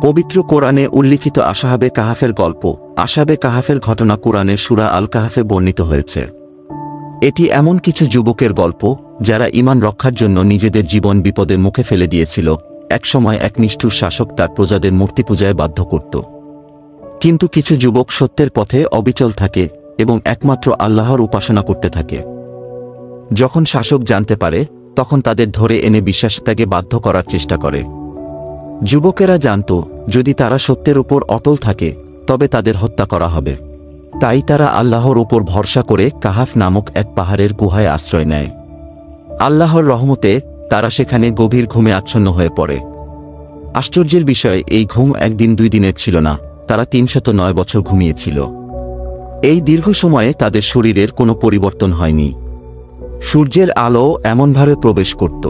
পবিত্র কোরআনে উল্লিখিত আসহাবে কাহাফের গল্প, আসহাবে কাহাফের ঘটনা কোরআনের সূরা আল কাহাফে বর্ণিত হয়েছে। এটি এমন কিছু যুবকের গল্প যারা ঈমান রক্ষার জন্য নিজেদের জীবন বিপদের মুখে ফেলে দিয়েছিল। একসময় এক নিষ্ঠুর শাসক তার প্রজাদের মূর্তি পূজায় বাধ্য করত। কিন্তু কিছু যুবক সত্যের পথে অবিচল থাকে এবং একমাত্র আল্লাহর উপাসনা করতে থাকে। যখন শাসক জানতে পারে, তখন তাদের ধরে এনে বিশ্বাসত্যাগে বাধ্য করার চেষ্টা করে। যুবকেরা জানত, যদি তারা সত্যের উপর অটল থাকে তবে তাদের হত্যা করা হবে। তাই তারা আল্লাহর উপর ভরসা করে কাহাফ নামক এক পাহাড়ের গুহায় আশ্রয় নেয়। আল্লাহর রহমতে তারা সেখানে গভীর ঘুমে আচ্ছন্ন হয়ে পড়ে। আশ্চর্যের বিষয়, এই ঘুম একদিন 2 দিনের ছিল না, তারা 309 বছর ঘুমিয়েছিল। এই দীর্ঘ সময়ে তাদের শরীরের কোনো পরিবর্তন হয়নি। সূর্যের আলো এমনভাবে প্রবেশ করত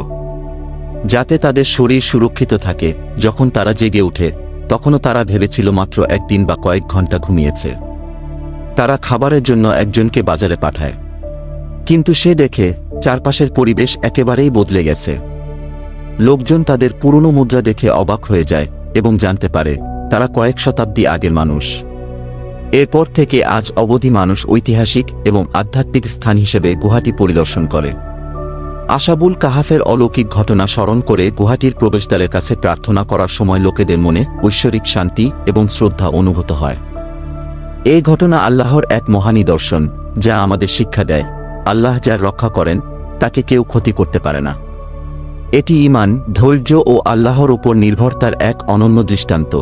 যাতে তাদের শরীর সুরক্ষিত থাকে। যখন তারা জেগে ওঠে, তখনও তারা ভেবেছিল মাত্র একদিন বা কয়েক ঘন্টা ঘুমিয়েছে। তারা খাবারের জন্য একজনকে বাজারে পাঠায়, কিন্তু সে দেখে চারপাশের পরিবেশ একেবারেই বদলে গেছে। লোকজন তাদের পুরনো মুদ্রা দেখে অবাক হয়ে যায় এবং জানতে পারে তারা কয়েক শতাব্দী আগের মানুষ। এরপর থেকে আজ অবধি মানুষ ঐতিহাসিক এবং আধ্যাত্মিক স্থান হিসেবে গুহাটি পরিদর্শন করে। আসহাবুল কাহাফের অলৌকিক ঘটনা স্মরণ করে গুহাটির প্রবেশদ্বারের কাছে প্রার্থনা করার সময় লোকেদের মনে ঐশ্বরিক শান্তি এবং শ্রদ্ধা অনুভূত হয়। এই ঘটনা আল্লাহর এক মহা নিদর্শন, যা আমাদের শিক্ষা দেয়, আল্লাহ যার রক্ষা করেন তাকে কেউ ক্ষতি করতে পারে না। এটি ঈমান, ধৈর্য ও আল্লাহর উপর নির্ভরতার এক অনন্য দৃষ্টান্ত।